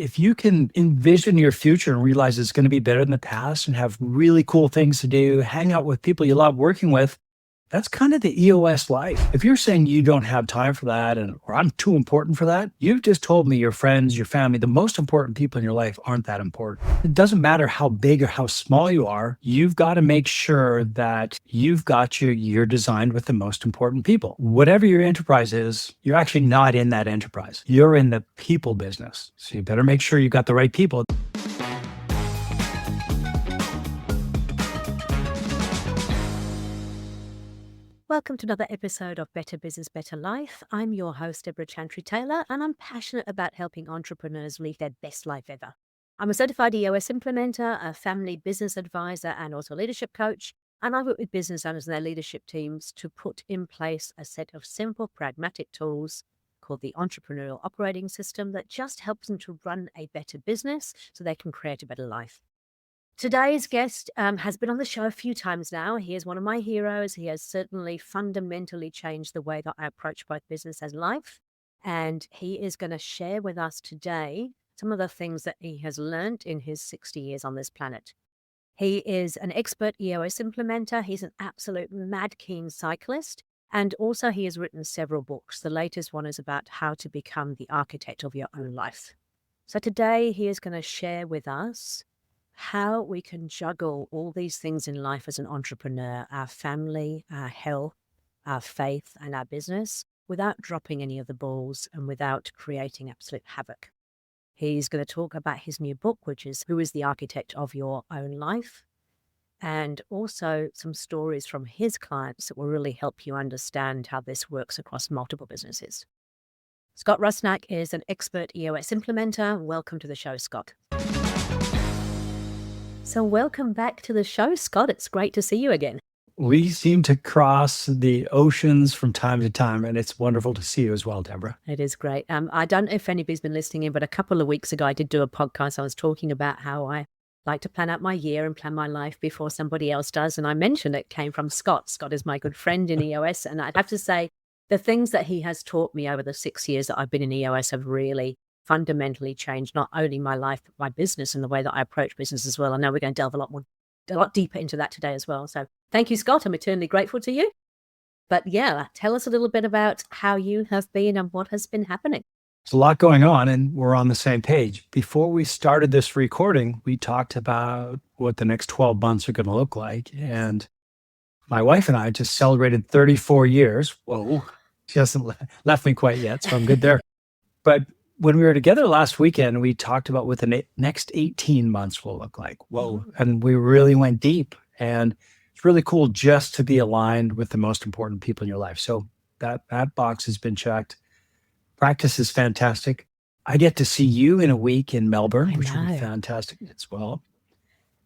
if you can envision your future and realize it's going to be better than the past and have really cool things to do, hang out with people you love working with, that's kind of the EOS life. If you're saying you don't have time for that or I'm too important for that, you've just told me your friends, your family, the most important people in your life aren't that important. It doesn't matter how big or how small you are. You've got to make sure that you're designed with the most important people. Whatever your enterprise is, you're actually not in that enterprise. You're in the people business. So you better make sure you've got the right people. Welcome to another episode of Better Business, Better Life. I'm your host, Debra Chantry-Taylor, and I'm passionate about helping entrepreneurs live their best life ever. I'm a certified EOS Implementer, a family business advisor, and also a leadership coach. And I work with business owners and their leadership teams to put in place a set of simple, pragmatic tools called the Entrepreneurial Operating System that just helps them to run a better business so they can create a better life. Today's guest has been on the show a few times now. He is one of my heroes. He has certainly fundamentally changed the way that I approach both business and life. And he is going to share with us today some of the things that he has learned in his 60 years on this planet. He is an expert EOS implementer. He's an absolute mad keen cyclist. And also he has written several books. The latest one is about how to become the architect of your own life. So today he is going to share with us how we can juggle all these things in life as an entrepreneur, our family, our health, our faith, and our business, without dropping any of the balls and without creating absolute havoc. He's going to talk about his new book, which is Who is the Architect of Your Own Life? And also some stories from his clients that will really help you understand how this works across multiple businesses. Scott Rusnak is an expert EOS implementer. Welcome to the show, Scott. So welcome back to the show, Scott. It's great to see you again. We seem to cross the oceans from time to time, and it's wonderful to see you as well, Debra. It is great. I don't know if anybody's been listening in, but a couple of weeks ago, I did do a podcast. I was talking about how I like to plan out my year and plan my life before somebody else does. And I mentioned it came from Scott. Scott is my good friend in EOS. And I'd have to say the things that he has taught me over the 6 years that I've been in EOS have really fundamentally changed not only my life, but my business and the way that I approach business as well. I know we're going to delve a lot deeper into that today as well. So thank you, Scott. I'm eternally grateful to you. But yeah, tell us a little bit about how you have been and what has been happening. There's a lot going on, and we're on the same page. Before we started this recording, we talked about what the next 12 months are going to look like. And my wife and I just celebrated 34 years. Whoa, she hasn't left me quite yet, so I'm good there. But when we were together last weekend, we talked about what the next 18 months will look like. Whoa. And we really went deep. And it's really cool just to be aligned with the most important people in your life. So that box has been checked. Practice is fantastic. I get to see you in a week in Melbourne, which will be fantastic as well.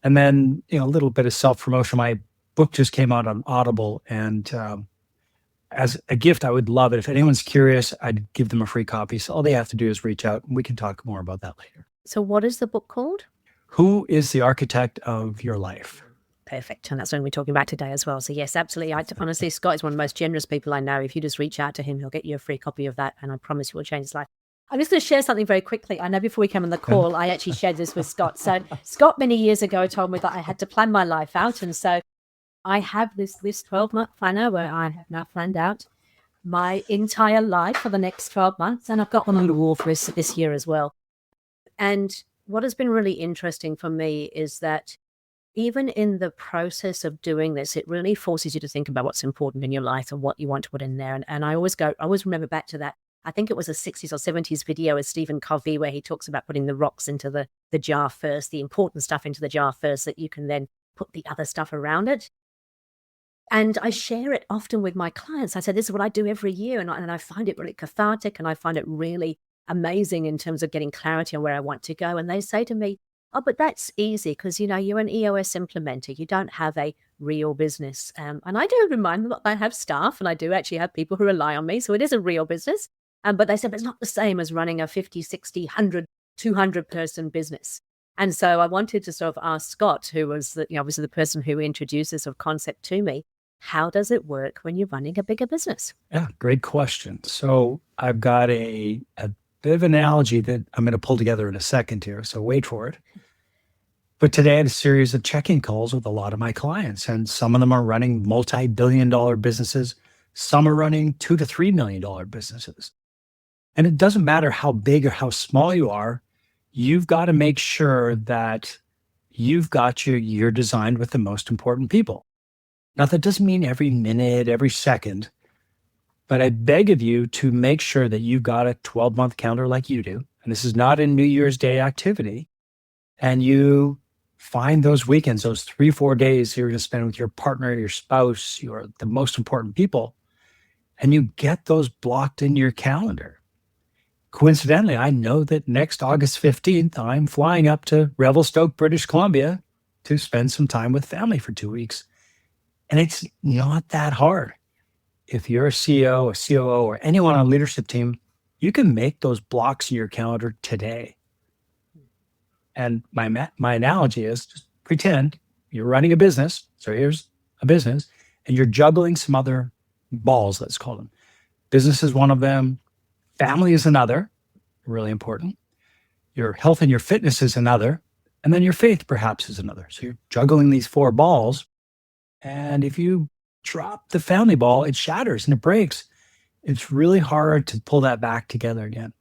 And then, a little bit of self-promotion. My book just came out on Audible, and as a gift, I would love it. If anyone's curious, I'd give them a free copy. So all they have to do is reach out, and we can talk more about that later. So what is the book called? Who is the Architect of Your Life? Perfect. And that's what we're talking about today as well. So yes, absolutely. Honestly, Scott is one of the most generous people I know. If you just reach out to him, he'll get you a free copy of that. And I promise you will change his life. I'm just going to share something very quickly. I know before we came on the call, I actually shared this with Scott. So Scott many years ago told me that I had to plan my life out. And so I have this 12-month planner where I have now planned out my entire life for the next 12 months. And I've got one on the wall for this year as well. And what has been really interesting for me is that even in the process of doing this, it really forces you to think about what's important in your life and what you want to put in there. And I always remember back to that. I think it was a 60s or 70s video of Stephen Covey where he talks about putting the rocks into the jar first, the important stuff into the jar first, that you can then put the other stuff around it. And I share it often with my clients. I say, this is what I do every year. And I find it really cathartic, and I find it really amazing in terms of getting clarity on where I want to go. And they say to me, oh, but that's easy because, you're an EOS implementer. You don't have a real business. And I do remind them that I have staff, and I do actually have people who rely on me. So it is a real business. But they said, but it's not the same as running a 50, 60, 100, 200 person business. And so I wanted to sort of ask Scott, who was obviously the person who introduced this sort of concept to me, how does it work when you're running a bigger business? Yeah, great question. So I've got a bit of an analogy that I'm going to pull together in a second here, so wait for it. But today I had a series of check-in calls with a lot of my clients, and some of them are running multi-billion-dollar businesses. Some are running $2 to $3 million businesses. And it doesn't matter how big or how small you are, you've got to make sure that you've got your year designed with the most important people. Now, that doesn't mean every minute, every second, but I beg of you to make sure that you've got a 12-month calendar like you do. And this is not a New Year's Day activity. And you find those weekends, those 3-4 days you're going to spend with your partner, your spouse, the most important people, and you get those blocked in your calendar. Coincidentally, I know that next August 15th, I'm flying up to Revelstoke, British Columbia to spend some time with family for 2 weeks. And it's not that hard. If you're a CEO, a COO, or anyone on a leadership team, you can make those blocks in your calendar today. And my analogy is just pretend you're running a business. So here's a business, and you're juggling some other balls, let's call them. Business is one of them. Family is another, really important. Your health and your fitness is another. And then your faith perhaps is another. So you're juggling these 4 balls. And if you drop the family ball, it shatters and it breaks. It's really hard to pull that back together again.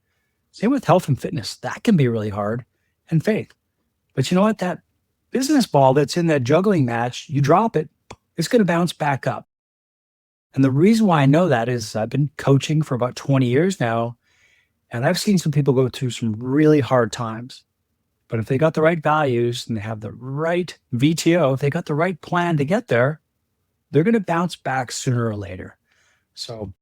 Same with health and fitness. That can be really hard. And faith. But you know what? That business ball that's in that juggling match, you drop it, it's going to bounce back up. And the reason why I know that is I've been coaching for about 20 years now, and I've seen some people go through some really hard times. But if they got the right values and they have the right VTO, if they got the right plan to get there, they're going to bounce back sooner or later. So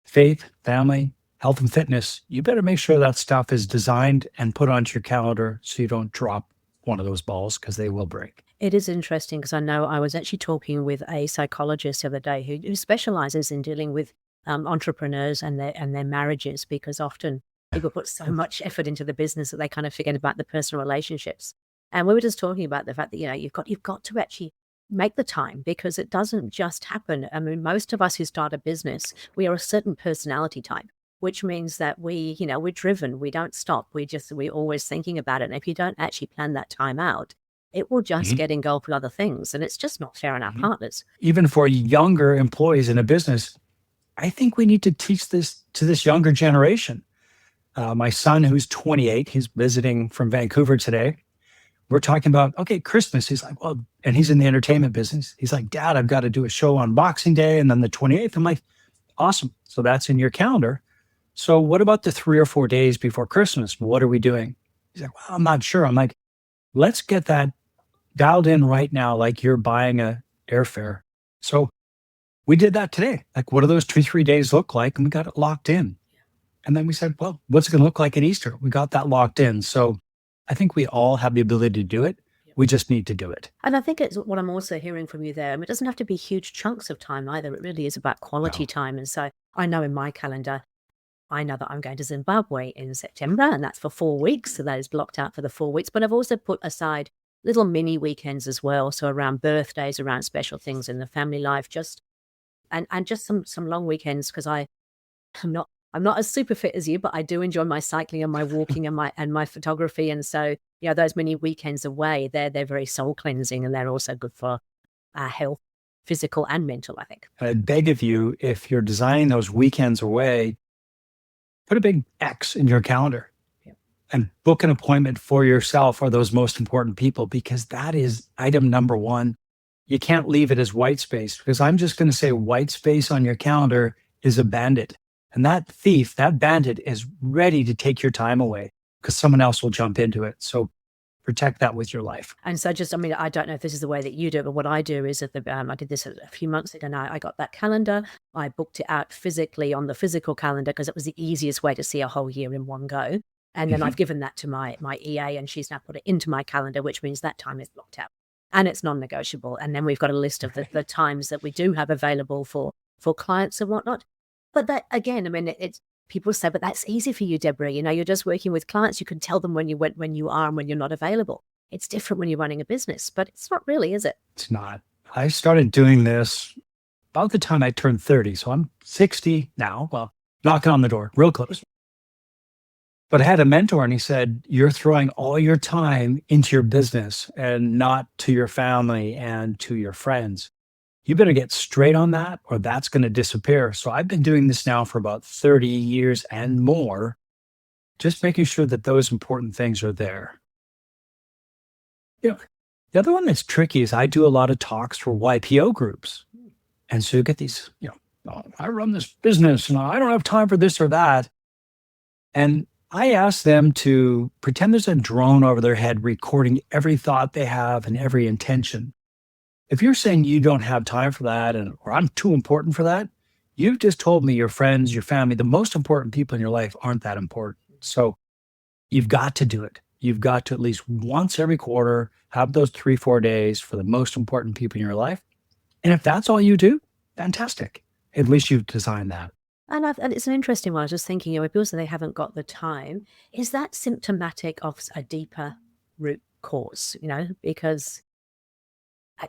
faith, family, health and fitness, you better make sure that stuff is designed and put onto your calendar so you don't drop one of those balls because they will break. It is interesting because I know I was actually talking with a psychologist the other day who specializes in dealing with entrepreneurs and their marriages, because often people put so much effort into the business that they kind of forget about the personal relationships. And we were just talking about the fact that, you've got to actually make the time, because it doesn't just happen. I mean, most of us who start a business, we are a certain personality type, which means that we're driven, we don't stop. We're always thinking about it. And if you don't actually plan that time out, it will just get engulfed with other things. And it's just not fair on our partners. Even for younger employees in a business, I think we need to teach this to this younger generation. My son, who's 28, he's visiting from Vancouver today. We're talking about, okay, Christmas. He's like, well, and he's in the entertainment business. He's like, Dad, I've got to do a show on Boxing Day and then the 28th. I'm like, awesome. So that's in your calendar. So what about the 3 or 4 days before Christmas? What are we doing? He's like, well, I'm not sure. I'm like, let's get that dialed in right now, like you're buying a airfare. So we did that today. Like, what do those 2-3 days look like? And we got it locked in. And then we said, well, what's it going to look like at Easter? We got that locked in. So I think we all have the ability to do it. We just need to do it. And I think it's what I'm also hearing from you there. I mean, it doesn't have to be huge chunks of time either. It really is about quality time. And so I know in my calendar, I know that I'm going to Zimbabwe in September, and that's for 4 weeks. So that is blocked out for the 4 weeks. But I've also put aside little mini weekends as well. So around birthdays, around special things in the family life, and just some long weekends, because I'm not as super fit as you, but I do enjoy my cycling and my walking and my photography. And so, those many weekends away, they're very soul cleansing, and they're also good for our health, physical and mental, I think. I beg of you, if you're designing those weekends away, put a big X in your calendar and book an appointment for yourself or those most important people, because that is item number one. You can't leave it as white space, because I'm just going to say white space on your calendar is a bandit. And that thief, that bandit is ready to take your time away because someone else will jump into it. So protect that with your life. And so I don't know if this is the way that you do it, but what I do is I did this a few months ago now. I got that calendar. I booked it out physically on the physical calendar because it was the easiest way to see a whole year in one go. And then I've given that to my EA, and she's now put it into my calendar, which means that time is blocked out and it's non-negotiable. And then we've got a list of the times that we do have available for clients and whatnot. But that, again, it's people say, but that's easy for you, Debra. You're just working with clients. You can tell them when you are and when you're not available. It's different when you're running a business, but it's not really, is it? It's not. I started doing this about the time I turned 30. So I'm 60 now. Well, knocking on the door, real close. But I had a mentor and he said, you're throwing all your time into your business and not to your family and to your friends. You better get straight on that or that's going to disappear. So I've been doing this now for about 30 years and more, just making sure that those important things are there. Yeah. The other one that's tricky is I do a lot of talks for YPO groups. And so you get these, "Oh, I run this business and I don't have time for this or that." And I ask them to pretend there's a drone over their head recording every thought they have and every intention. If you're saying you don't have time for that or I'm too important for that, you've just told me your friends, your family, the most important people in your life aren't that important. So you've got to do it. You've got to at least once every quarter have those 3, 4 days for the most important people in your life. And if that's all you do, fantastic. At least you've designed that. And it's an interesting one. I was just thinking, if people say they haven't got the time, is that symptomatic of a deeper root cause? Because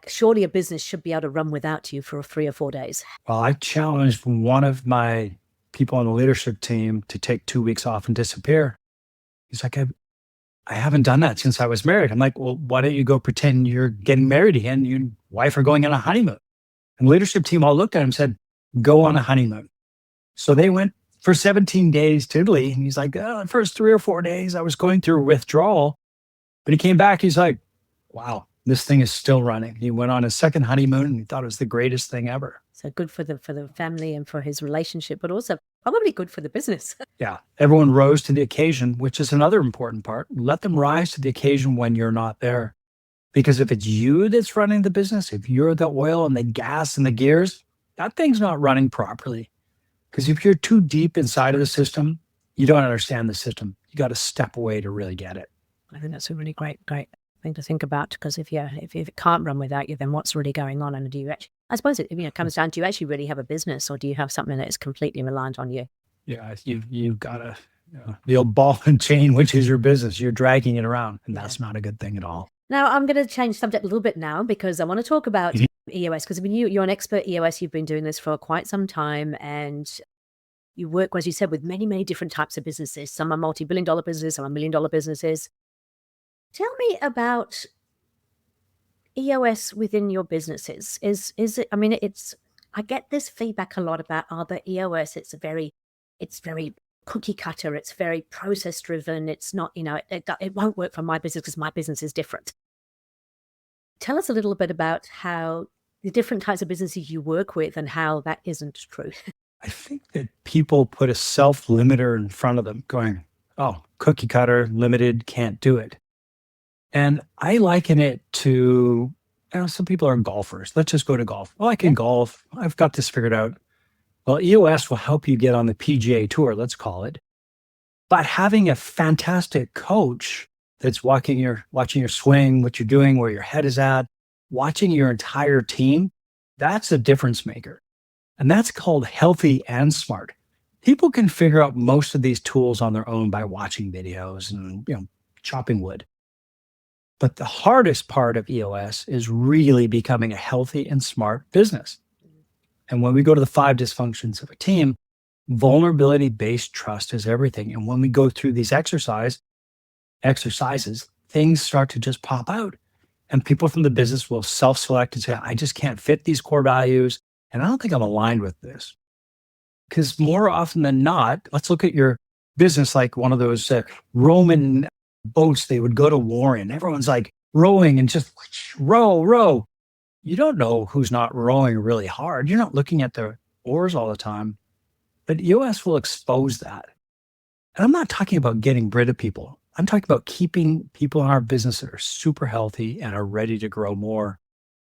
surely a business should be able to run without you for 3 or 4 days. Well, I challenged one of my people on the leadership team to take 2 weeks off and disappear. He's like, I haven't done that since I was married. I'm like, well, why don't you go pretend you're getting married again? You and wife are going on a honeymoon. And the leadership team all looked at him and said, go on a honeymoon. So they went for 17 days to Italy. And he's like, the first 3 or 4 days I was going through withdrawal. But he came back, he's like, wow, this thing is still running. He went on his second honeymoon and he thought it was the greatest thing ever. So good for the family and for his relationship, but also probably good for the business. Yeah. Everyone rose to the occasion, which is another important part. Let them rise to the occasion when you're not there. Because if it's you that's running the business, if you're the oil and the gas and the gears, that thing's not running properly. Because if you're too deep inside of the system, you don't understand the system. You got to step away to really get it. I think that's a really great thing to think about, because if it can't run without you, then what's really going on? And do you actually, I suppose it comes down, do you actually really have a business, or do you have something that is completely reliant on you? Yeah, you've got to, the old ball and chain, which is your business. You're dragging it around, and that's not a good thing at all. Now, I'm going to change subject a little bit now, because I want to talk about EOS, because you're an expert EOS. You've been doing this for quite some time, and you work, as you said, with many, many different types of businesses. Some are multi-billion-dollar businesses, some are million-dollar businesses. Tell me about EOS within your businesses. Is it? I mean, I get this feedback a lot about the EOS. It's very cookie cutter. It's very process driven. It's not, it won't work for my business because my business is different. Tell us a little bit about how the different types of businesses you work with and how that isn't true. I think that people put a self-limiter in front of them going, oh, cookie cutter, limited, can't do it. And I liken it to, some people are golfers. Let's just go to golf. Oh, I can golf. I've got this figured out. Well, EOS will help you get on the PGA Tour, let's call it. But having a fantastic coach that's watching your swing, what you're doing, where your head is at, watching your entire team, that's a difference maker. And that's called healthy and smart. People can figure out most of these tools on their own by watching videos and, chopping wood. But the hardest part of EOS is really becoming a healthy and smart business. And when we go to the 5 dysfunctions of a team, vulnerability-based trust is everything. And when we go through these exercises, things start to just pop out. And people from the business will self-select and say, I just can't fit these core values. And I don't think I'm aligned with this. Because more often than not, let's look at your business like one of those Roman boats they would go to war in. Everyone's like rowing and just row, row. You don't know who's not rowing really hard. You're not looking at the oars all the time. But EOS will expose that. And I'm not talking about getting rid of people. I'm talking about keeping people in our business that are super healthy and are ready to grow more.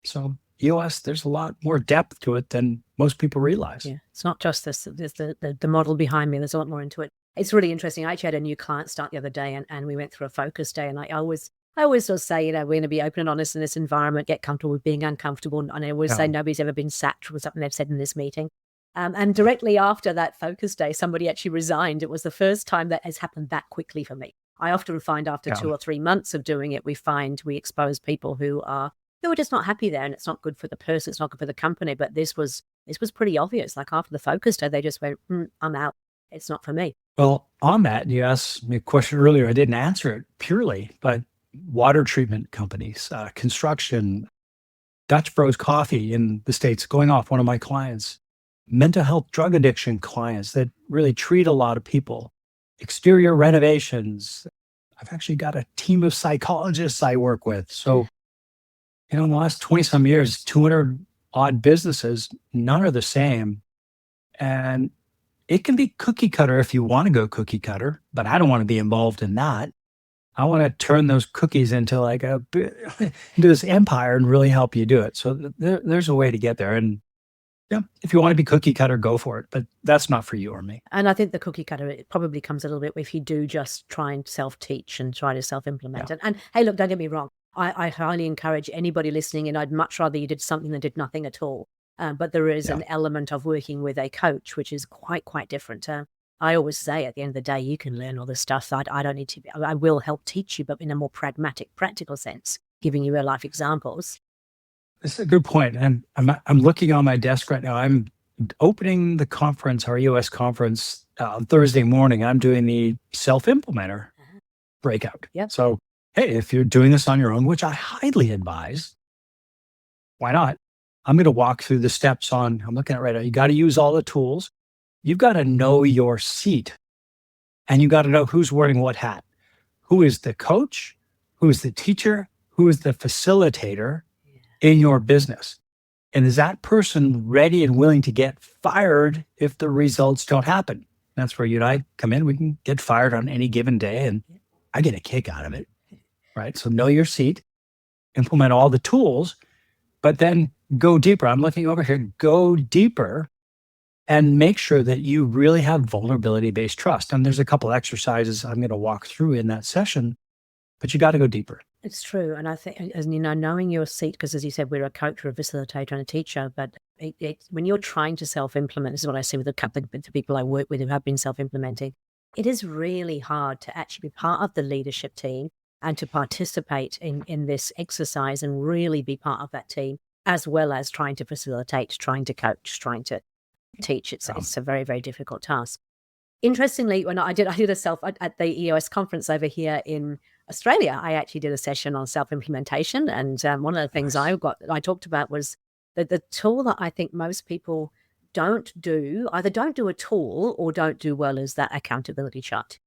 So EOS, there's a lot more depth to it than most people realize. Yeah, it's not just this. There's the model behind me. There's a lot more into it. It's really interesting. I actually had a new client start the other day, and we went through a focus day. And I always sort of say, we're going to be open and honest in this environment, get comfortable with being uncomfortable. And I always say nobody's ever been sacked was something they've said in this meeting. And directly after that focus day, somebody actually resigned. It was the first time that has happened that quickly for me. I often find after 2 or 3 months of doing it, we expose people who are just not happy there, and it's not good for the person, it's not good for the company. But this was pretty obvious. Like after the focus day, they just went, I'm out. It's not for me. Well, on that, you asked me a question earlier. I didn't answer it purely, but water treatment companies, construction, Dutch Bros Coffee in the States, going off one of my clients, mental health drug addiction clients that really treat a lot of people, exterior renovations. I've actually got a team of psychologists I work with. So, in the last 20 some years, 200 odd businesses, none are the same. And it can be cookie cutter if you want to go cookie cutter, but I don't want to be involved in that. I want to turn those cookies into like into this empire and really help you do it. So there's a way to get there. And yeah, if you want to be cookie cutter, go for it. But that's not for you or me. And I think the cookie cutter, it probably comes a little bit if you do just try and self-teach and try to self-implement Yeah. it. And hey, look, don't get me wrong. I highly encourage anybody listening, and I'd much rather you did something than did nothing at all. But there is Yeah. an element of working with a coach, which is quite different. I always say at the end of the day, you can learn all this stuff. So I don't need to, I will help teach you, but in a more pragmatic, practical sense, giving you real life examples. This is a good point. And I'm looking on my desk right now. I'm opening the conference, our EOS conference on Thursday morning. I'm doing the self-implementer breakout. Yep. So, hey, if you're doing this on your own, which I highly advise, why not? I'm going to walk through the steps on, I'm looking at right now. You got to use all the tools. You've got to know your seat and you got to know who's wearing what hat. Who is the coach? Who is the teacher? Who is the facilitator in your business? And is that person ready and willing to get fired if the results don't happen? That's where you and I come in. We can get fired on any given day, and I get a kick out of it, right? So know your seat, implement all the tools, but then go deeper. I'm looking over here, go deeper and make sure that you really have vulnerability-based trust. And there's a couple exercises I'm going to walk through in that session, but you got to go deeper. It's true. And I think, as you know, knowing your seat, because as you said, we're a coach or a facilitator and a teacher, but when you're trying to self-implement, this is what I see with a couple of the people I work with who have been self-implementing, it is really hard to actually be part of the leadership team and to participate in this exercise and really be part of that team, as well as trying to facilitate, trying to coach, trying to teach. It's a very, very difficult task. Interestingly, when I did at the EOS conference over here in Australia, I actually did a session on self-implementation. And one of the things I talked about was that the tool that I think most people either don't do at all or don't do well, is that accountability chart.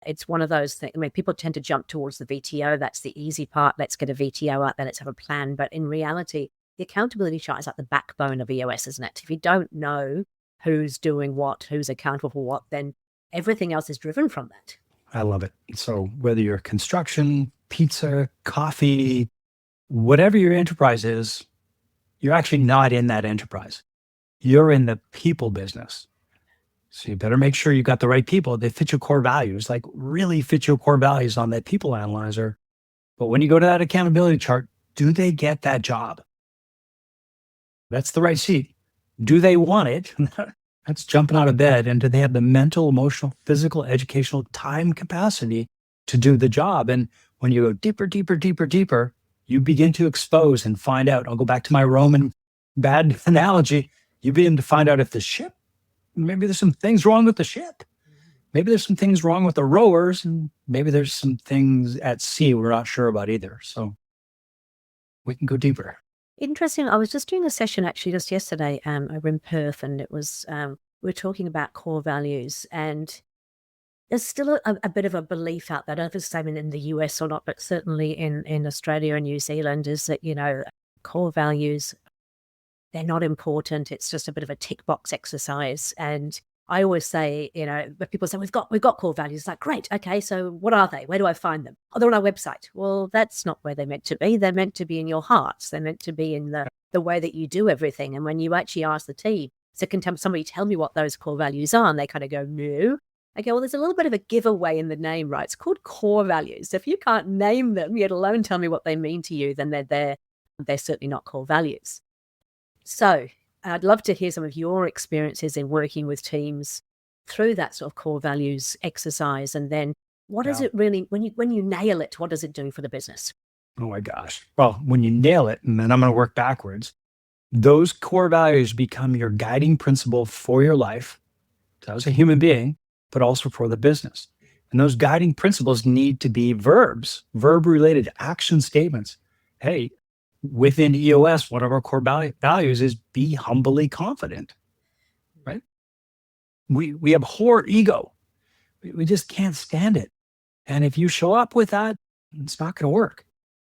It's one of those things. I mean, people tend to jump towards the VTO. That's the easy part. Let's get a VTO out there. Let's have a plan. But in reality, the accountability chart is like the backbone of EOS, isn't it? If you don't know who's doing what, who's accountable for what, then everything else is driven from that. I love it. So whether you're construction, pizza, coffee, whatever your enterprise is, you're actually not in that enterprise. You're in the people business. So you better make sure you got the right people. They fit your core values, like really fit your core values on that people analyzer. But when you go to that accountability chart, do they get that job? That's the right seat. Do they want it? That's jumping out of bed. And do they have the mental, emotional, physical, educational time capacity to do the job? And when you go deeper, deeper, deeper, deeper, you begin to expose and find out. I'll go back to my Roman bad analogy. You begin to find out if the ship, maybe there's some things wrong with the ship. Maybe there's some things wrong with the rowers, and maybe there's some things at sea we're not sure about either. So we can go deeper. Interesting. I was just doing a session actually just yesterday over in Perth, and it was we were talking about core values, and there's still a bit of a belief out there. I don't know if it's the same in the US or not, but certainly in Australia and New Zealand, is that, core values, they're not important. It's just a bit of a tick box exercise. And I always say, when people say we've got core values, it's like, great, okay, so what are they? Where do I find them? Oh, they're on our website. Well, that's not where they're meant to be. They're meant to be in your hearts. They're meant to be in the way that you do everything. And when you actually ask the team, so can somebody tell me what those core values are? And they kind of go, no. I go, well, there's a little bit of a giveaway in the name, right? It's called core values. So if you can't name them, yet alone tell me what they mean to you, then they're certainly not core values. So I'd love to hear some of your experiences in working with teams through that sort of core values exercise. And then what is it really, when you nail it, what does it do for the business? Oh my gosh. Well, when you nail it, and then I'm going to work backwards, those core values become your guiding principle for your life. So as a human being, but also for the business. And those guiding principles need to be verbs, verb-related action statements. Hey, within EOS, one of our core values is be humbly confident, right? We abhor ego. We just can't stand it. And if you show up with that, it's not going to work.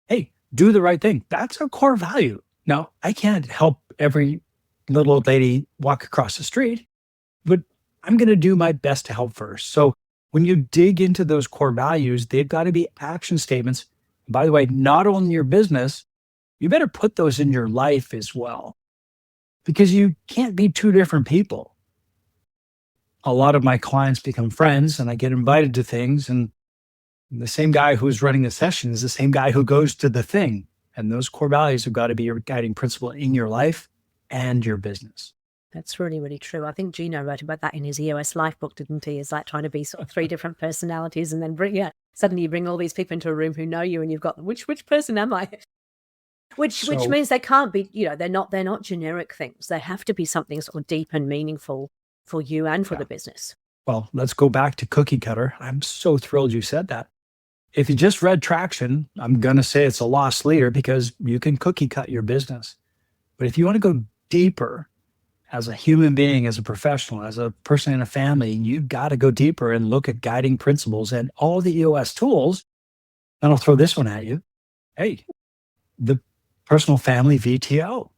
Hey, do the right thing. That's a core value. Now, I can't help every little old lady walk across the street, but I'm going to do my best to help first. So when you dig into those core values, they've got to be action statements. By the way, not only your business, you better put those in your life as well, because you can't be two different people. A lot of my clients become friends and I get invited to things, and the same guy who's running the session is the same guy who goes to the thing. And those core values have got to be your guiding principle in your life and your business. That's really, really true. I think Gino wrote about that in his EOS life book, didn't he? Is like trying to be sort of three different personalities, and then suddenly you bring all these people into a room who know you, and you've got which person am I? Which means they can't be, they're not generic things. They have to be something sort of deep and meaningful for you and for the business. Well, let's go back to cookie cutter. I'm so thrilled you said that. If you just read Traction, I'm going to say it's a lost leader because you can cookie cut your business. But if you want to go deeper as a human being, as a professional, as a person in a family, you've got to go deeper and look at guiding principles and all the EOS tools. And I'll throw this one at you. Hey, the personal family VTO.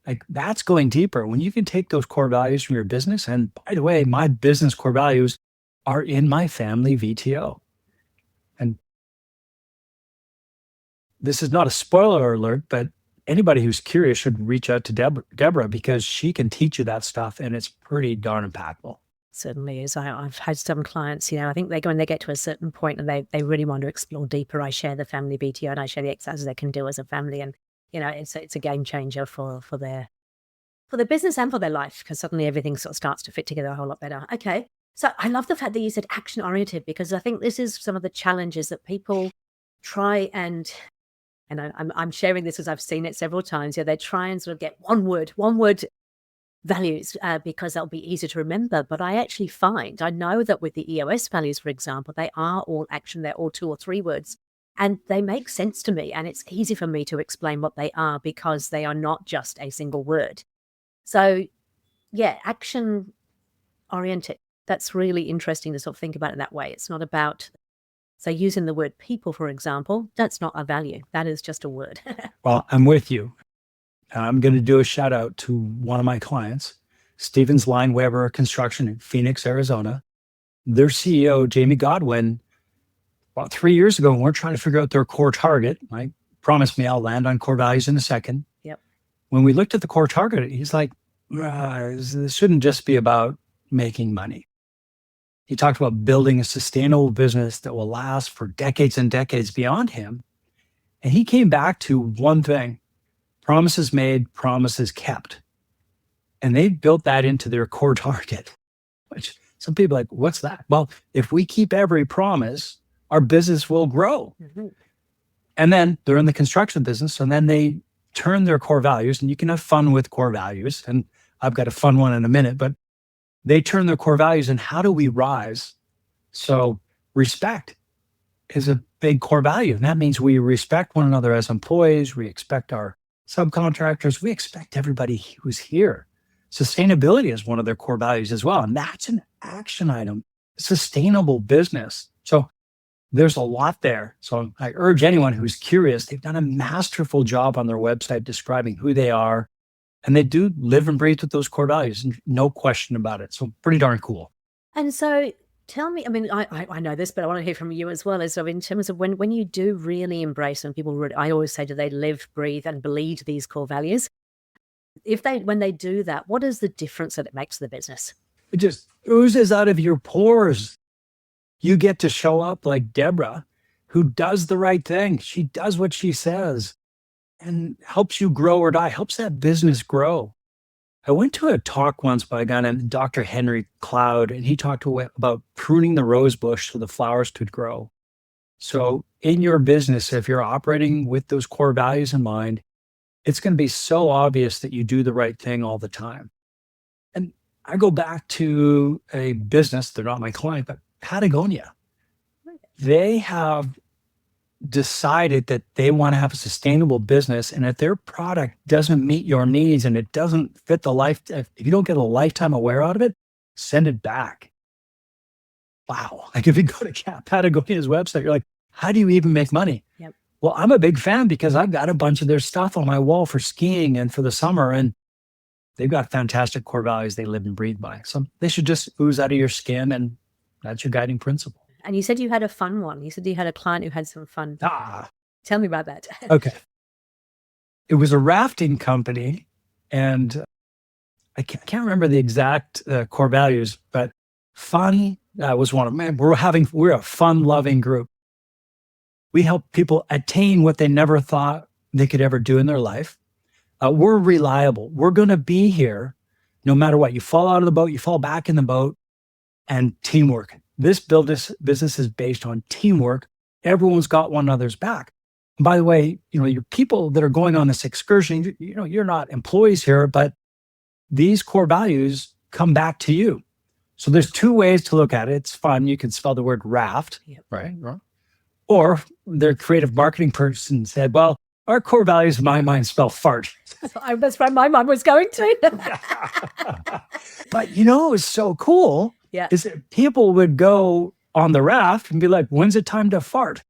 Like, that's going deeper. When you can take those core values from your business, and by the way, my business core values are in my family VTO. And this is not a spoiler alert, but anybody who's curious should reach out to Debra, because she can teach you that stuff, and it's pretty darn impactful. Certainly is. I've had some clients, I think when they get to a certain point and they really want to explore deeper, I share the family BTO and I share the exercises they can do as a family. And, it's a game changer for their business and for their life, because suddenly everything sort of starts to fit together a whole lot better. Okay. So I love the fact that you said action oriented, because I think this is some of the challenges that people try and I'm sharing this because I've seen it several times. They try and sort of get one word values because that'll be easier to remember. But I actually I know that with the EOS values, for example, they are all action. They're all 2 or 3 words, and they make sense to me. And it's easy for me to explain what they are because they are not just a single word. So action oriented. That's really interesting to sort of think about it that way. It's not about, so using the word people, for example, that's not a value. That is just a word. Well, I'm with you. I'm going to do a shout out to one of my clients, Stevens Line Weber Construction in Phoenix, Arizona. Their CEO, Jamie Godwin, about 3 years ago, when we're trying to figure out their core target, I promised me I'll land on core values in a second. Yep. When we looked at the core target, he's like, this shouldn't just be about making money. He talked about building a sustainable business that will last for decades and decades beyond him. And he came back to one thing: promises made, promises kept. And they built that into their core target, which some people are like, what's that? Well, if we keep every promise, our business will grow. Mm-hmm. And then they're in the construction business, and then they turn their core values, and you can have fun with core values. And I've got a fun one in a minute, but they turn their core values, and how do we rise? So respect is a big core value. And that means we respect one another as employees. We expect our subcontractors. We expect everybody who's here. Sustainability is one of their core values as well. And that's an action item, sustainable business. So there's a lot there. So I urge anyone who's curious, they've done a masterful job on their website describing who they are. And they do live and breathe with those core values, no question about it. So pretty darn cool. And so tell me, I mean, I know this, but I want to hear from you as well. So in terms of when you do really embrace them, I always say, do they live, breathe, and bleed these core values? When they do that, what is the difference that it makes to the business? It just oozes out of your pores. You get to show up like Debra, who does the right thing. She does what she says and helps you grow or die, helps that business grow. I went to a talk once by a guy named Dr. Henry Cloud, and he talked about pruning the rose bush so the flowers could grow. So in your business, if you're operating with those core values in mind, it's going to be so obvious that you do the right thing all the time. And I go back to a business, they're not my client, but Patagonia. They have decided that they want to have a sustainable business. And if their product doesn't meet your needs and it doesn't fit the life, if you don't get a lifetime of wear out of it, send it back. Wow. Like if you go to Patagonia's website, you're like, how do you even make money? Yep. Well, I'm a big fan because I've got a bunch of their stuff on my wall for skiing and for the summer. And they've got fantastic core values they live and breathe by. So they should just ooze out of your skin, and that's your guiding principle. And you said you had a fun one. You said you had a client who had some fun. Tell me about that. Okay. It was a rafting company, and I can't remember the exact core values, but fun was one of them. We're a fun-loving group. We help people attain what they never thought they could ever do in their life. We're reliable. We're going to be here no matter what. You fall out of the boat, you fall back in the boat, and teamwork. This business is based on teamwork. Everyone's got one another's back. And by the way, your people that are going on this excursion, you're not employees here, but these core values come back to you. So there's two ways to look at it. It's fun. You can spell the word raft, right? Or their creative marketing person said, well, our core values in my mind spell fart. That's where my mind was going to. But it's so cool. Yeah. Is that people would go on the raft and be like, when's it time to fart?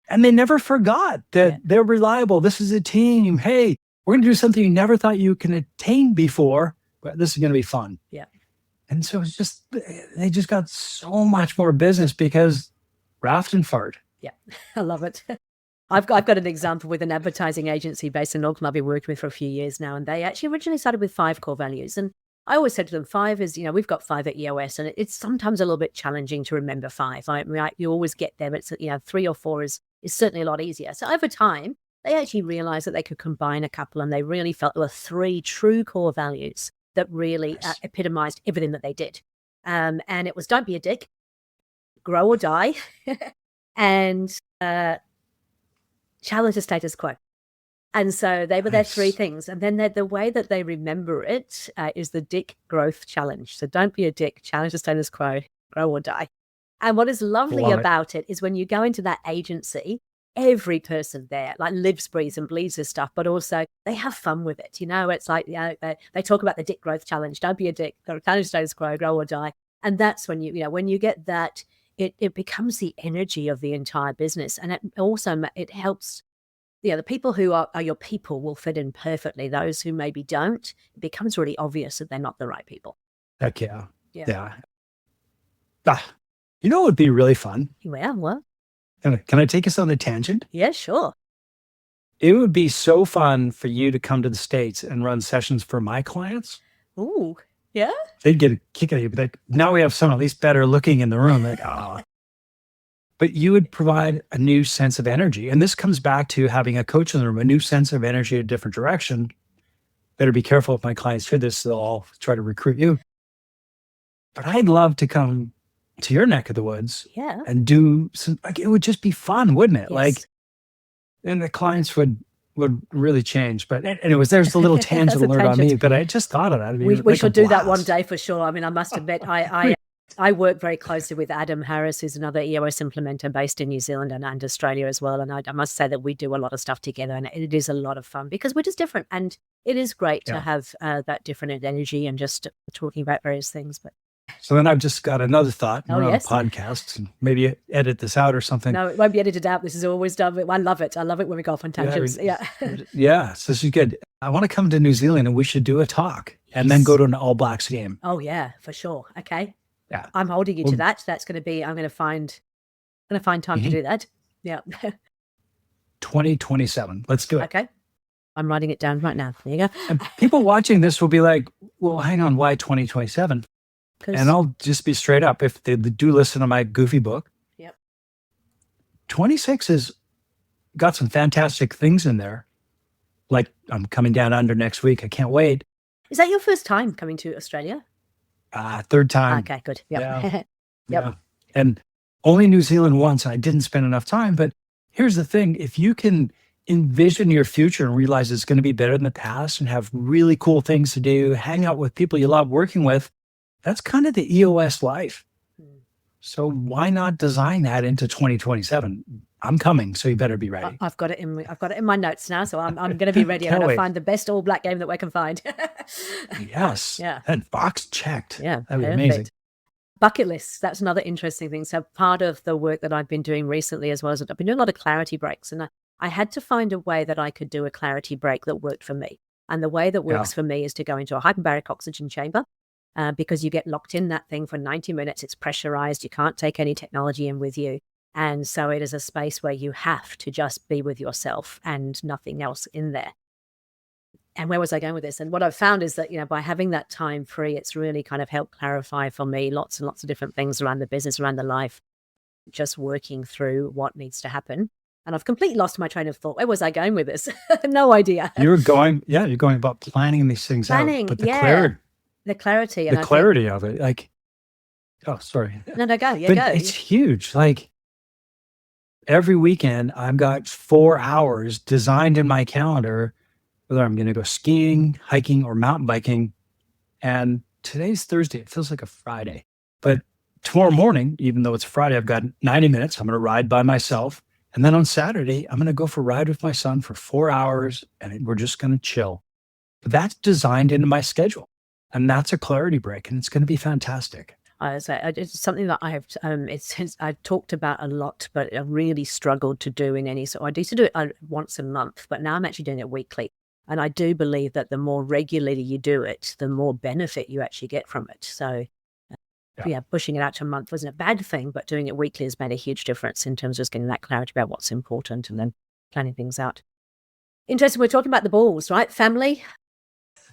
And they never forgot that they're reliable. This is a team. Hey, we're going to do something you never thought you can attain before, but this is going to be fun. Yeah. And so they just got so much more business because raft and fart. Yeah, I love it. I've got an example with an advertising agency based in Auckland I've been working with for a few years now, and they actually originally started with 5 core values. And I always said to them, 5 is, we've got 5 at EOS, and it's sometimes a little bit challenging to remember 5. I mean, you always get there, but it's, 3 or 4 is certainly a lot easier. So over time, they actually realized that they could combine a couple, and they really felt there were 3 true core values that really epitomized everything that they did. And it was don't be a dick, grow or die, and challenge the status quo. And so they were their 3 things. And then the way that they remember it is the dick growth challenge. So don't be a dick, challenge the status quo, grow or die. And what is lovely about it is when you go into that agency, every person there like lives, breathes and bleeds this stuff, but also they have fun with it. It's like, they talk about the dick growth challenge. Don't be a dick, challenge the status quo, grow or die. And that's when when you get that, it becomes the energy of the entire business. And it also, it helps, the people who are your people will fit in perfectly. Those who maybe don't, it becomes really obvious that they're not the right people. Heck yeah. Yeah. It would be really fun. Yeah, what? Can I take us on a tangent? Yeah, sure. It would be so fun for you to come to the States and run sessions for my clients. Ooh, yeah? They'd get a kick out of you. But now we have someone at least better looking in the room. But you would provide a new sense of energy. And this comes back to having a coach in the room, a new sense of energy, a different direction. Better be careful if my clients hear this, they'll all try to recruit you. But I'd love to come to your neck of the woods and do some, it would just be fun, wouldn't it? Yes. And the clients would really change. But anyways, there's a little tangent alert on me, but I just thought of that. We should do that one day for sure. I mean, I must admit, I work very closely with Adam Harris, who's another EOS implementer based in New Zealand and Australia as well. And I must say that we do a lot of stuff together, and it is a lot of fun because we're just different. And it is great to have that different energy and just talking about various things. But so then I've just got another thought. We're on a podcast, and maybe edit this out or something. No, it won't be edited out. This is always done. I love it. I love it when we go off on tangents. Yeah. So this is good. I want to come to New Zealand and we should do a talk and then go to an All Blacks game. Oh yeah, for sure. Okay. Yeah. I'm holding you to that. That's going to be, I'm going to find time to do that. Yeah. 2027. Let's do it. Okay. I'm writing it down right now. There you go. And people watching this will be like, well, hang on, why 2027? And I'll just be straight up. If they do listen to my goofy book, 26 has got some fantastic things in there. Like I'm coming down under next week. I can't wait. Is that your first time coming to Australia? Third time. Okay, good. Yep. Yeah. And only New Zealand once. I didn't spend enough time. But here's the thing. If you can envision your future and realize it's going to be better than the past and have really cool things to do, hang out with people you love working with, That's kind of the EOS life. Mm. So why not design that into 2027? I'm coming, so you better be ready. I've got it in my notes now, so I'm going to be ready. I'm Can't going to wait. find the best all black game that we can find. Yes. Yeah. That box checked. Yeah, That'd be amazing. perfect. Bucket lists, that's another interesting thing. So part of the work that I've been doing recently, as well as I've been doing a lot of clarity breaks, and I had to find a way that I could do a clarity break that worked for me. And the way that works for me is to go into a hyperbaric oxygen chamber, because you get locked in that thing for 90 minutes. It's pressurized. You can't take any technology in with you. And so it is a space where you have to just be with yourself and nothing else in there. And where was I going with this? And what I've found is that, by having that time free, it's really kind of helped clarify for me lots and lots of different things around the business, around the life, just working through what needs to happen. And I've completely lost my train of thought. Where was I going with this? No idea. You're going about planning these things out. But the clarity. The clarity. The clarity of it. Like, oh, sorry. No, go. Yeah, but go. It's huge. Like, every weekend, I've got 4 hours designed in my calendar, whether I'm going to go skiing, hiking, or mountain biking. And today's Thursday. It feels like a Friday. But tomorrow morning, even though it's Friday, I've got 90 minutes. I'm going to ride by myself. And then on Saturday, I'm going to go for a ride with my son for 4 hours, and we're just going to chill. But that's designed into my schedule. And that's a clarity break, and it's going to be fantastic. It's something that I've talked about a lot, but I really struggled to do in any. So I used to do it once a month, but now I'm actually doing it weekly. And I do believe that the more regularly you do it, the more benefit you actually get from it. So pushing it out to a month wasn't a bad thing, but doing it weekly has made a huge difference in terms of just getting that clarity about what's important and then planning things out. Interesting. We're talking about the balls, right? Family,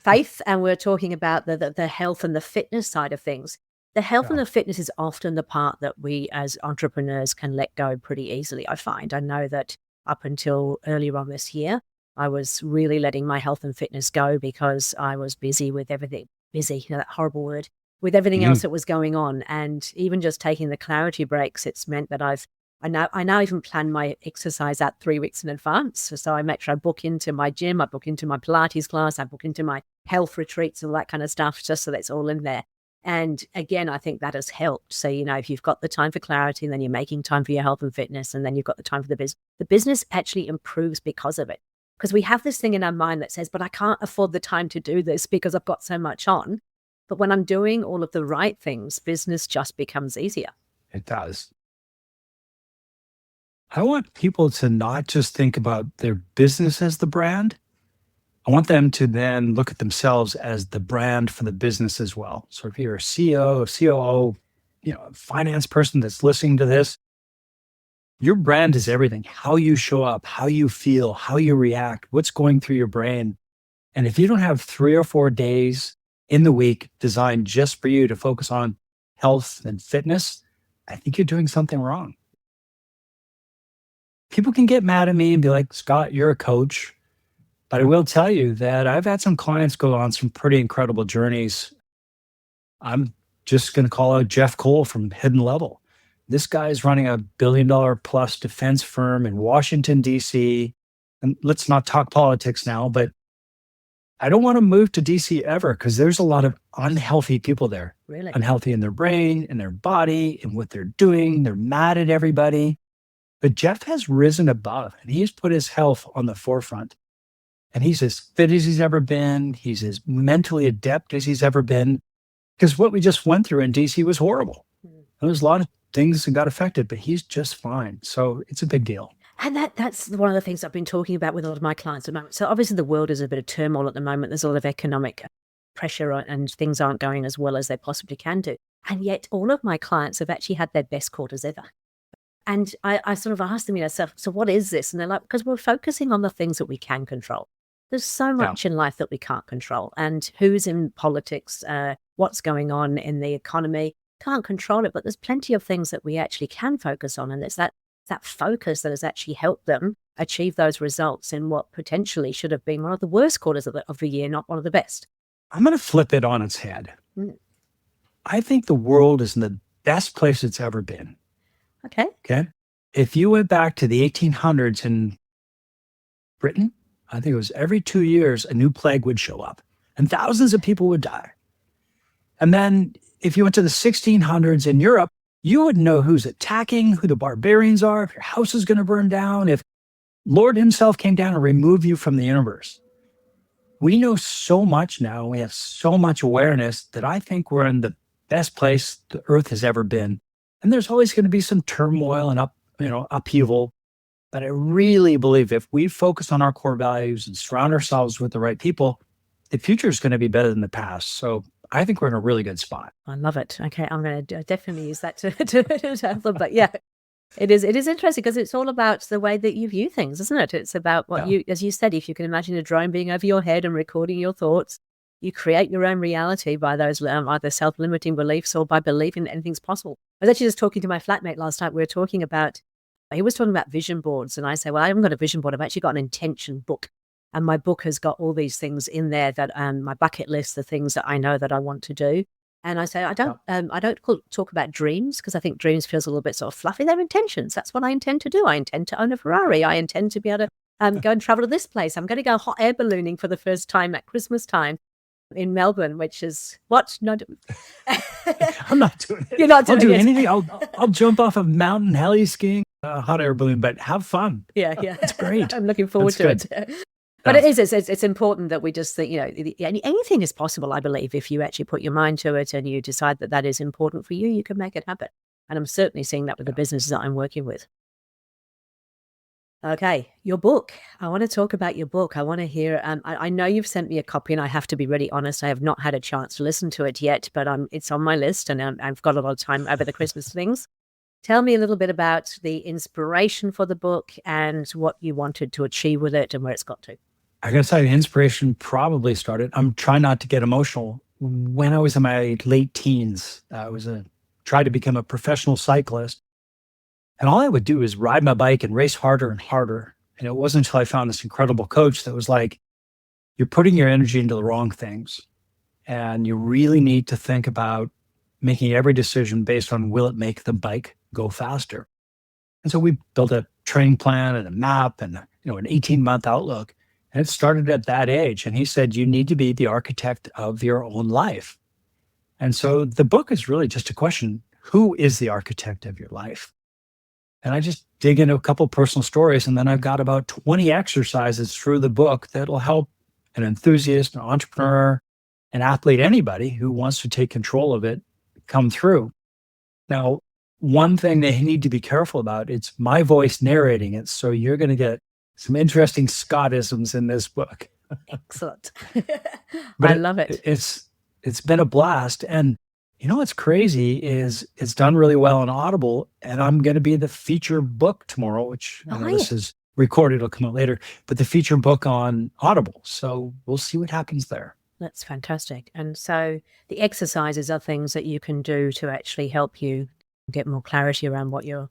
faith, and we're talking about the health and the fitness side of things. The health and the fitness is often the part that we as entrepreneurs can let go pretty easily, I find. I know that up until earlier on this year, I was really letting my health and fitness go because I was busy with everything. Busy, that horrible word. With everything else that was going on. And even just taking the clarity breaks, it's meant that I now even plan my exercise out 3 weeks in advance. So I make sure I book into my gym, I book into my Pilates class, I book into my health retreats, all that kind of stuff, just so that's all in there. And again, I think that has helped. So, if you've got the time for clarity, and then you're making time for your health and fitness, and then you've got the time for the business actually improves because of it. Because we have this thing in our mind that says, but I can't afford the time to do this because I've got so much on. But when I'm doing all of the right things, business just becomes easier. It does. I want people to not just think about their business as the brand. I want them to then look at themselves as the brand for the business as well. So if you're a CEO, a COO, a finance person that's listening to this, your brand is everything. How you show up, how you feel, how you react, what's going through your brain. And if you don't have 3 or 4 days in the week designed just for you to focus on health and fitness, I think you're doing something wrong. People can get mad at me and be like, Scott, you're a coach. But I will tell you that I've had some clients go on some pretty incredible journeys. I'm just going to call out Jeff Cole from Hidden Level. This guy is running a $1 billion plus defense firm in Washington, D.C. And let's not talk politics now, but I don't want to move to DC ever because there's a lot of unhealthy people there. Really? Unhealthy in their brain, in their body, in what they're doing. They're mad at everybody. But Jeff has risen above, and he's put his health on the forefront. And he's as fit as he's ever been. He's as mentally adept as he's ever been. Because what we just went through in DC was horrible. There was a lot of things that got affected, but he's just fine. So it's a big deal. And that's one of the things I've been talking about with a lot of my clients at the moment. So obviously the world is a bit of turmoil at the moment. There's a lot of economic pressure and things aren't going as well as they possibly can do. And yet all of my clients have actually had their best quarters ever. And I sort of asked them, so what is this? And they're like, because we're focusing on the things that we can control. There's so much in life that we can't control. And who's in politics, what's going on in the economy, can't control it. But there's plenty of things that we actually can focus on. And it's that focus that has actually helped them achieve those results in what potentially should have been one of the worst quarters of the year, not one of the best. I'm going to flip it on its head. I think the world is in the best place it's ever been. Okay. If you went back to the 1800s in Britain, I think it was every 2 years, a new plague would show up and thousands of people would die. And then if you went to the 1600s in Europe, you would know who's attacking, who the barbarians are, if your house is going to burn down, if Lord himself came down and removed you from the universe. We know so much now. We have so much awareness that I think we're in the best place the earth has ever been. And there's always going to be some turmoil and upheaval. But I really believe if we focus on our core values and surround ourselves with the right people, the future is going to be better than the past. So I think we're in a really good spot. I love it. Okay, I'm going to definitely use that to help them. But yeah, it is interesting because it's all about the way that you view things, isn't it? It's about what you, as you said, if you can imagine a drone being over your head and recording your thoughts, you create your own reality by those either self-limiting beliefs or by believing that anything's possible. I was actually just talking to my flatmate last night. We were talking about, he was talking about vision boards. And I say, well, I haven't got a vision board. I've actually got an intention book. And my book has got all these things in there that my bucket list, the things that I know that I want to do. And I say, I don't talk about dreams because I think dreams feels a little bit sort of fluffy. They're intentions. That's what I intend to do. I intend to own a Ferrari. I intend to be able to go and travel to this place. I'm going to go hot air ballooning for the first time at Christmas time in Melbourne, which is what? No, I'm not doing it. You're not doing I'll do it. anything. I'll jump off a mountain, heli skiing, hot air balloon, but have fun. Yeah. It's great. I'm looking forward That's to good. it. But it's important that we just think, anything is possible, I believe. If you actually put your mind to it and you decide that that is important for you, you can make it happen. And I'm certainly seeing that with the businesses that I'm working with. Okay, your book. I want to talk about your book. I want to hear, I know you've sent me a copy and I have to be really honest. I have not had a chance to listen to it yet, but it's on my list and I've got a lot of time over the Christmas things. Tell me a little bit about the inspiration for the book and what you wanted to achieve with it and where it's got to. I gotta say, the inspiration probably started. I'm trying not to get emotional. When I was in my late teens, I tried to become a professional cyclist, and all I would do is ride my bike and race harder and harder. And it wasn't until I found this incredible coach that was like, "You're putting your energy into the wrong things, and you really need to think about making every decision based on will it make the bike go faster." And so we built a training plan and a map and an 18-month outlook. And it started at that age. And he said, you need to be the architect of your own life. And so the book is really just a question, who is the architect of your life? And I just dig into a couple personal stories. And then I've got about 20 exercises through the book that'll help an enthusiast, an entrepreneur, an athlete, anybody who wants to take control of it, come through. Now, one thing they need to be careful about, it's my voice narrating it. So you're going to get some interesting Scottisms in this book. Excellent. But I love it. It's been a blast. And what's crazy is it's done really well on Audible. And I'm going to be the feature book tomorrow, which I know this is recorded. It'll come out later. But the feature book on Audible. So we'll see what happens there. That's fantastic. And so the exercises are things that you can do to actually help you get more clarity around what you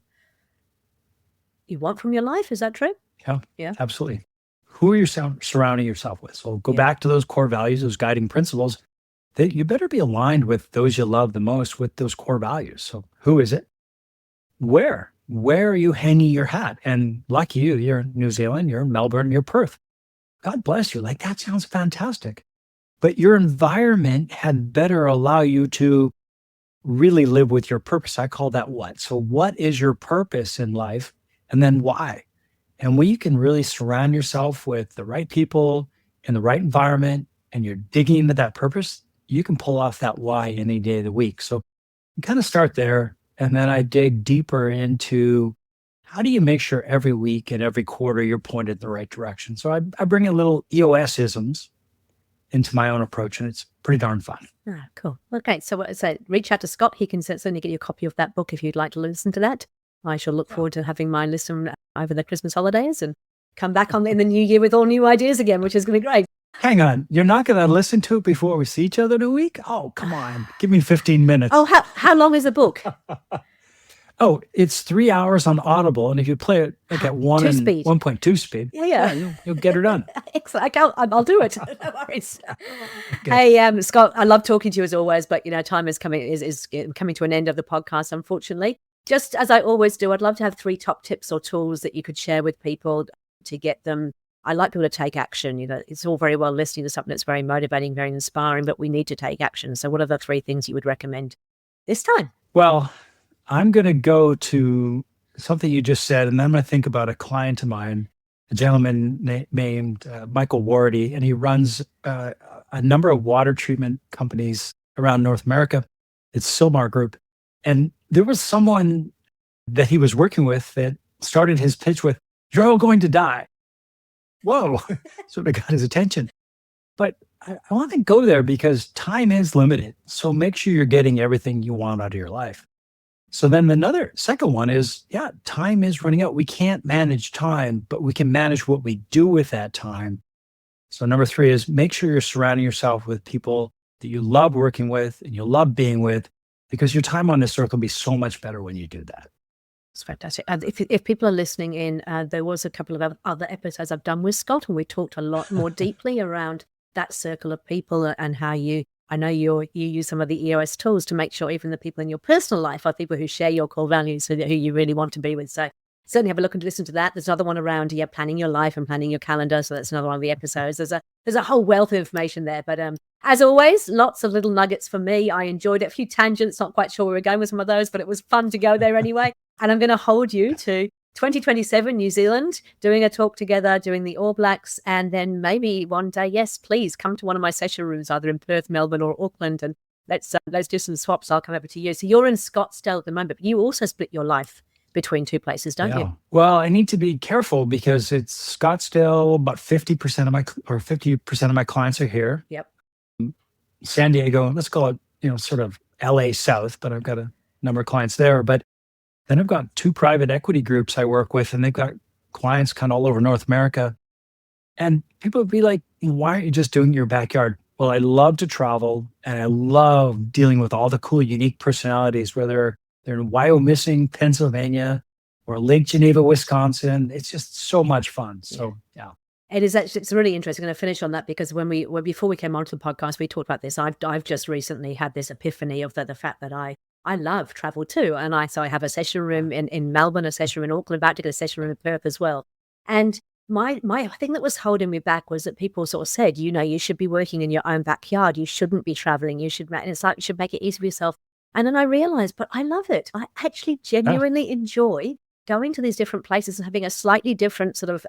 want from your life. Is that true? Yeah, absolutely. Who are you surrounding yourself with? So go back to those core values, those guiding principles. That you better be aligned with those you love the most with those core values. So who is it? Where are you hanging your hat? And lucky you, you're in New Zealand, you're in Melbourne, you're Perth. God bless you. Like, that sounds fantastic. But your environment had better allow you to really live with your purpose. I call that what. So what is your purpose in life? And then why? And when you can really surround yourself with the right people in the right environment and you're digging into that purpose, you can pull off that why any day of the week. So you kind of start there. And then I dig deeper into how do you make sure every week and every quarter you're pointed in the right direction? So I bring in little EOS isms into my own approach, and it's pretty darn fun. Ah, cool. Okay, so reach out to Scott. He can certainly get you a copy of that book if you'd like to listen to that. I shall look forward to having mine listen over the Christmas holidays and come back in the new year with all new ideas again, which is going to be great. Hang on. You're not going to listen to it before we see each other in a week? Oh, come on. Give me 15 minutes. Oh, how long is the book? Oh, it's 3 hours on Audible. And if you play it like at 1.2 speed, you'll get her done. Excellent. I'll do it. No worries. Okay. Hey, Scott, I love talking to you as always, but time is coming to an end of the podcast, unfortunately. Just as I always do, I'd love to have 3 top tips or tools that you could share with people to get them I like people to take action. It's all very well listening to something that's very motivating, very inspiring, but we need to take action. So what are the 3 things you would recommend this time? Well, I'm going to go to something you just said, and then I'm going to think about a client of mine, a gentleman named Michael Wardy, and he runs a number of water treatment companies around North America. It's Silmar Group. And there was someone that he was working with that started his pitch with, "You're all going to die." Whoa, sort of got his attention. But I want to go there because time is limited. So make sure you're getting everything you want out of your life. So then another second one is, yeah, time is running out. We can't manage time, but we can manage what we do with that time. So number 3 is make sure you're surrounding yourself with people that you love working with and you love being with, because your time on this earth will be so much better when you do that. It's fantastic. And if people are listening in, there was a couple of other episodes I've done with Scott, and we talked a lot more deeply around that circle of people and how I know you use some of the EOS tools to make sure even the people in your personal life are people who share your core values, so who you really want to be with. So certainly have a look and listen to that. There's another one around planning your life and planning your calendar. So that's another one of the episodes. There's a whole wealth of information there. But as always, lots of little nuggets for me. I enjoyed it. A few tangents, not quite sure where we're going with some of those, but it was fun to go there anyway. And I'm going to hold you to 2027 New Zealand, doing a talk together, doing the All Blacks, and then maybe one day, yes, please come to one of my session rooms, either in Perth, Melbourne, or Auckland, and let's do some swaps. I'll come over to you. So you're in Scottsdale at the moment, but you also split your life between 2 places, don't you? Well, I need to be careful because it's Scottsdale. About 50% of my clients are here. Yep. San Diego, let's call it, sort of LA South, but I've got a number of clients there. But then I've got 2 private equity groups I work with, and they've got clients kind of all over North America. And people would be like, "Why aren't you just doing it in your backyard?" Well, I love to travel, and I love dealing with all the cool, unique personalities, whether they're in Wyoming, Pennsylvania, or Lake Geneva, Wisconsin. It's just so much fun. So, yeah. It is actually, it's really interesting. I'm going to finish on that because before we came onto the podcast, we talked about this. I've just recently had this epiphany of the fact that I love travel too. And I have a session room in Melbourne, a session room in Auckland, about to get a session room in Perth as well. And my thing that was holding me back was that people sort of said, you should be working in your own backyard. You shouldn't be traveling. And it's like, you should make it easy for yourself. And then I realized, but I love it. I actually genuinely enjoy going to these different places and having a slightly different sort of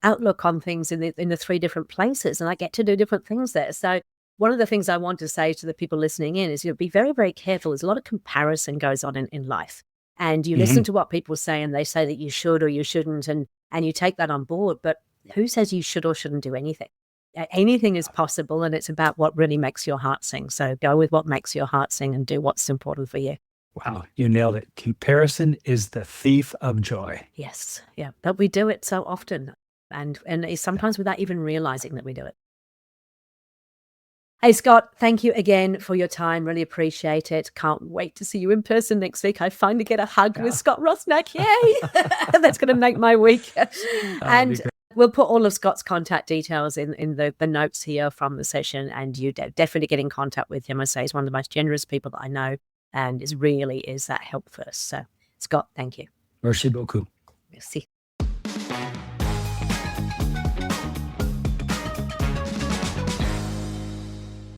outlook on things in the 3 different places. And I get to do different things there. So one of the things I want to say to the people listening in is, be very, very careful. There's a lot of comparison goes on in life. And you listen to what people say, and they say that you should or you shouldn't, and you take that on board. But who says you should or shouldn't do anything? Anything is possible, and it's about what really makes your heart sing. So go with what makes your heart sing and do what's important for you. Wow, you nailed it. Comparison is the thief of joy. Yes. Yeah. But we do it so often, and it's sometimes without even realizing that we do it. Hey, Scott, thank you again for your time. Really appreciate it. Can't wait to see you in person next week. I finally get a hug with Scott Rusnak. Yay! That's going to make my week. And we'll put all of Scott's contact details in the notes here from the session, and you definitely get in contact with him. I say he's one of the most generous people that I know, and is that help first. So, Scott, thank you. Merci beaucoup. Merci.